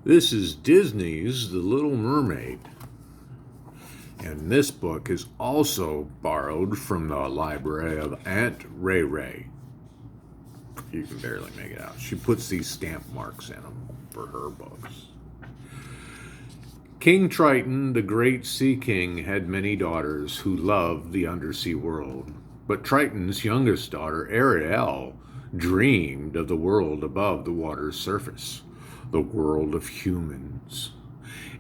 This is Disney's The Little Mermaid, and this book is also borrowed from the library of Aunt Ray Ray. You can barely make it out. She puts these stamp marks in them for her books. King Triton, the great sea king, had many daughters who loved the undersea world. But Triton's youngest daughter, Ariel, dreamed of the world above the water's surface, the world of humans.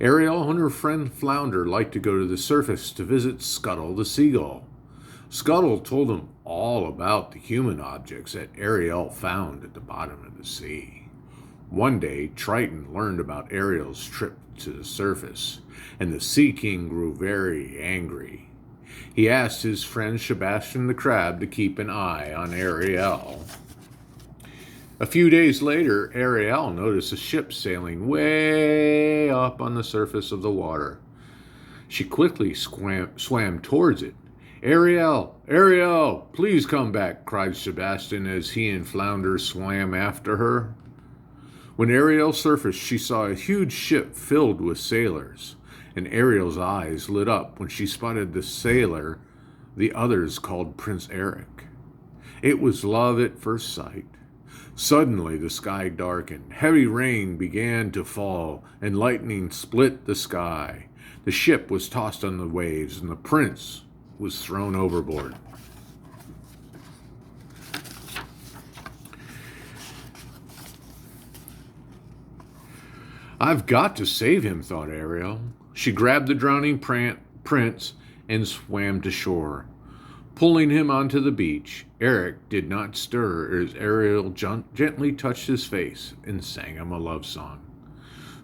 Ariel and her friend Flounder liked to go to the surface to visit Scuttle the seagull. Scuttle told them all about the human objects that Ariel found at the bottom of the sea. One day, Triton learned about Ariel's trip to the surface, and the Sea King grew very angry. He asked his friend Sebastian the Crab to keep an eye on Ariel. A few days later, Ariel noticed a ship sailing way up on the surface of the water. She quickly swam towards it. Ariel, Ariel, please come back, cried Sebastian as he and Flounder swam after her. When Ariel surfaced, she saw a huge ship filled with sailors, and Ariel's eyes lit up when she spotted the sailor the others called Prince Eric. It was love at first sight. Suddenly the sky darkened, heavy rain began to fall, and lightning split the sky. The ship was tossed on the waves, and the prince was thrown overboard. I've got to save him, thought Ariel. She grabbed the drowning prince and swam to shore. Pulling him onto the beach, Eric did not stir as Ariel gently touched his face and sang him a love song.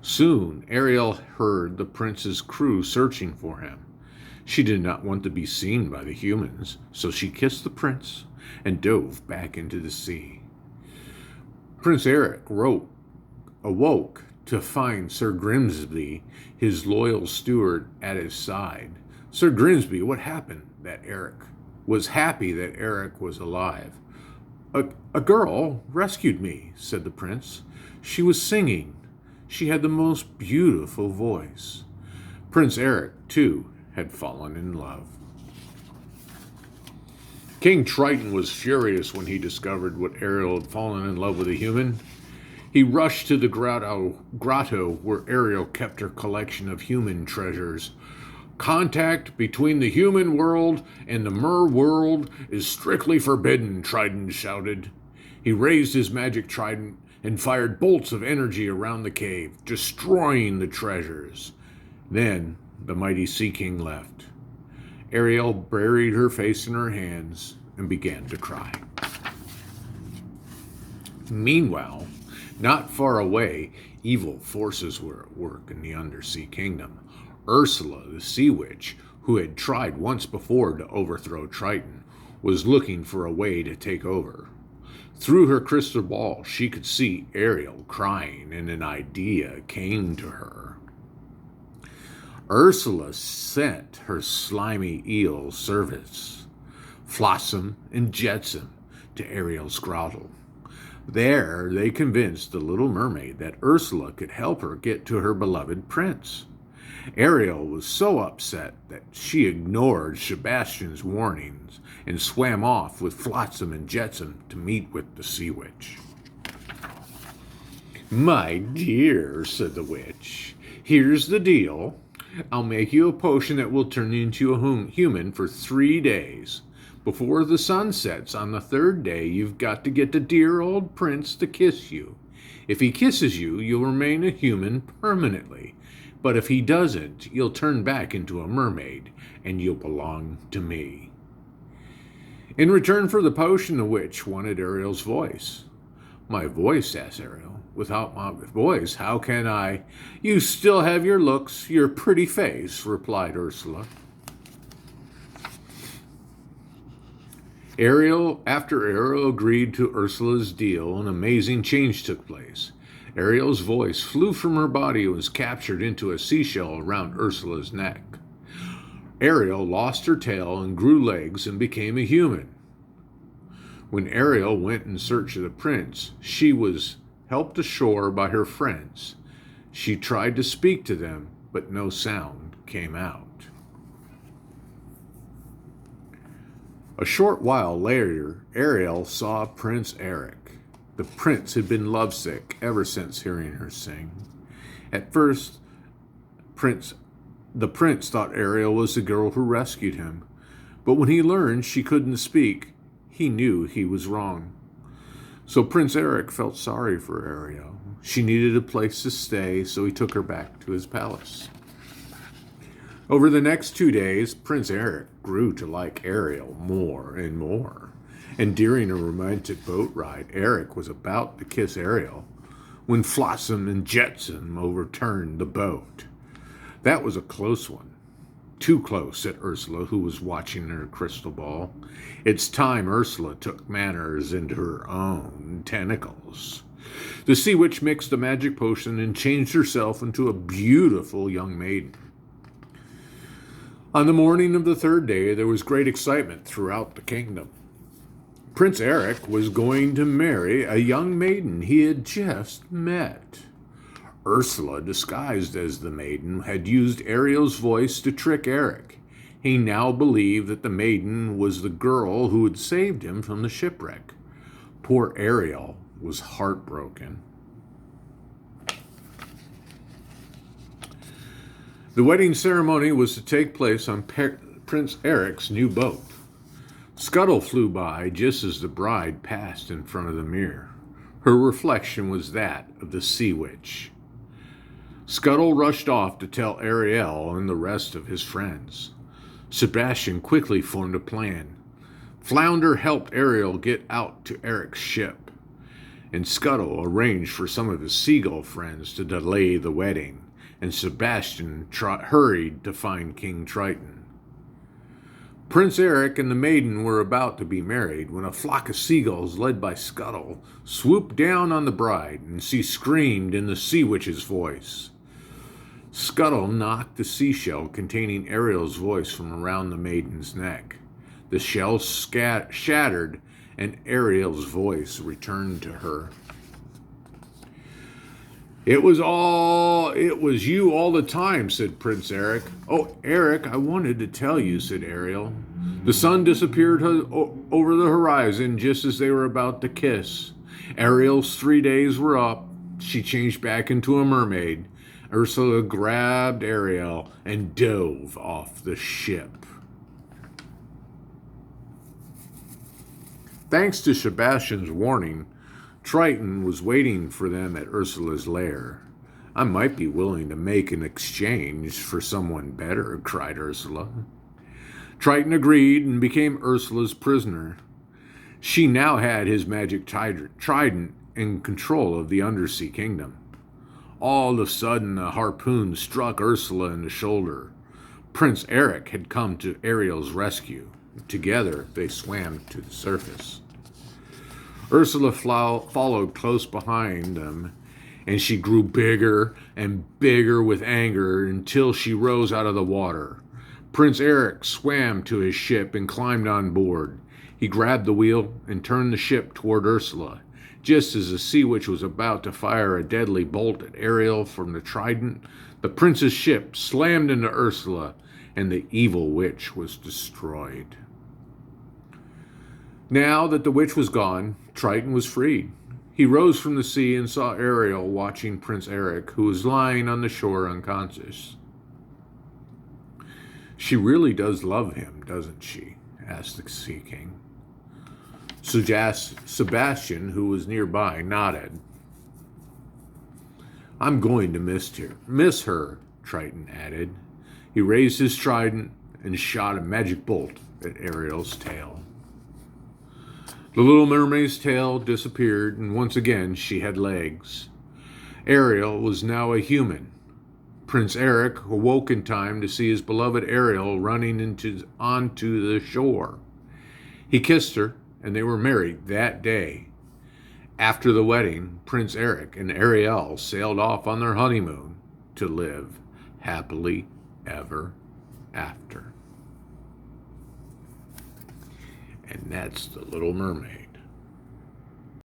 Soon, Ariel heard the prince's crew searching for him. She did not want to be seen by the humans, so she kissed the prince and dove back into the sea. Prince Eric awoke to find Sir Grimsby, his loyal steward, at his side. Sir Grimsby, what happened? That Eric was happy that Eric was alive. A girl rescued me, said the prince. She was singing. She had the most beautiful voice. Prince Eric, too, had fallen in love. King Triton was furious when he discovered what Ariel had fallen in love with a human. He rushed to the grotto where Ariel kept her collection of human treasures. Contact between the human world and the mer world is strictly forbidden, Triton shouted. He raised his magic trident and fired bolts of energy around the cave, destroying the treasures. Then the mighty Sea King left. Ariel buried her face in her hands and began to cry. Meanwhile, not far away, evil forces were at work in the undersea kingdom. Ursula, the sea witch, who had tried once before to overthrow Triton, was looking for a way to take over. Through her crystal ball, she could see Ariel crying, and an idea came to her. Ursula sent her slimy eel servants, Flossom and Jetsam, to Ariel's grotto. There, they convinced the little mermaid that Ursula could help her get to her beloved prince. Ariel was so upset that she ignored Sebastian's warnings and swam off with Flotsam and Jetsam to meet with the sea witch. My dear, said the witch, here's the deal. I'll make you a potion that will turn you into a human for 3 days. Before the sun sets on the 3rd day, you've got to get the dear old prince to kiss you. If he kisses you, you'll remain a human permanently. But if he doesn't, you'll turn back into a mermaid, and you'll belong to me. In return for the potion, the witch wanted Ariel's voice. My voice, asked Ariel. Without my voice, how can I? You still have your looks, your pretty face, replied Ursula. After Ariel agreed to Ursula's deal, an amazing change took place. Ariel's voice flew from her body and was captured into a seashell around Ursula's neck. Ariel lost her tail and grew legs and became a human. When Ariel went in search of the prince, she was helped ashore by her friends. She tried to speak to them, but no sound came out. A short while later, Ariel saw Prince Eric. The prince had been lovesick ever since hearing her sing. At first, the prince thought Ariel was the girl who rescued him, but when he learned she couldn't speak, he knew he was wrong. So Prince Eric felt sorry for Ariel. She needed a place to stay, so he took her back to his palace. Over the next 2 days, Prince Eric grew to like Ariel more and more. And during a romantic boat ride, Eric was about to kiss Ariel when Flotsam and Jetsam overturned the boat. That was a close one. Too close, said Ursula, who was watching her crystal ball. It's time Ursula took matters into her own tentacles. The sea witch mixed a magic potion and changed herself into a beautiful young maiden. On the morning of the 3rd day, there was great excitement throughout the kingdom. Prince Eric was going to marry a young maiden he had just met. Ursula, disguised as the maiden, had used Ariel's voice to trick Eric. He now believed that the maiden was the girl who had saved him from the shipwreck. Poor Ariel was heartbroken. The wedding ceremony was to take place on Prince Eric's new boat. Scuttle flew by just as the bride passed in front of the mirror. Her reflection was that of the sea witch. Scuttle rushed off to tell Ariel and the rest of his friends. Sebastian quickly formed a plan. Flounder helped Ariel get out to Eric's ship, and Scuttle arranged for some of his seagull friends to delay the wedding, and Sebastian hurried to find King Triton. Prince Eric and the maiden were about to be married when a flock of seagulls led by Scuttle swooped down on the bride, and she screamed in the sea witch's voice. Scuttle knocked the seashell containing Ariel's voice from around the maiden's neck. The shell shattered, and Ariel's voice returned to her. It was you all the time, said Prince Eric. Oh, Eric, I wanted to tell you, said Ariel. The sun disappeared over the horizon just as they were about to kiss. Ariel's 3 days were up. She changed back into a mermaid. Ursula grabbed Ariel and dove off the ship. Thanks to Sebastian's warning, Triton was waiting for them at Ursula's lair. I might be willing to make an exchange for someone better, cried Ursula. Triton agreed and became Ursula's prisoner. She now had his magic trident in control of the undersea kingdom. All of a sudden, a harpoon struck Ursula in the shoulder. Prince Eric had come to Ariel's rescue. Together, they swam to the surface. Ursula followed close behind them, and she grew bigger and bigger with anger until she rose out of the water. Prince Eric swam to his ship and climbed on board. He grabbed the wheel and turned the ship toward Ursula. Just as the sea witch was about to fire a deadly bolt at Ariel from the trident, the prince's ship slammed into Ursula, and the evil witch was destroyed. Now that the witch was gone, Triton was freed. He rose from the sea and saw Ariel watching Prince Eric, who was lying on the shore unconscious. She really does love him, doesn't she? Asked the Sea King. Sebastian, who was nearby, nodded. I'm going to miss her, Triton added. He raised his trident and shot a magic bolt at Ariel's tail. The little mermaid's tail disappeared, and once again she had legs. Ariel was now a human. Prince Eric awoke in time to see his beloved Ariel running onto the shore. He kissed her, and they were married that day. After the wedding, Prince Eric and Ariel sailed off on their honeymoon to live happily ever after. And that's The Little Mermaid.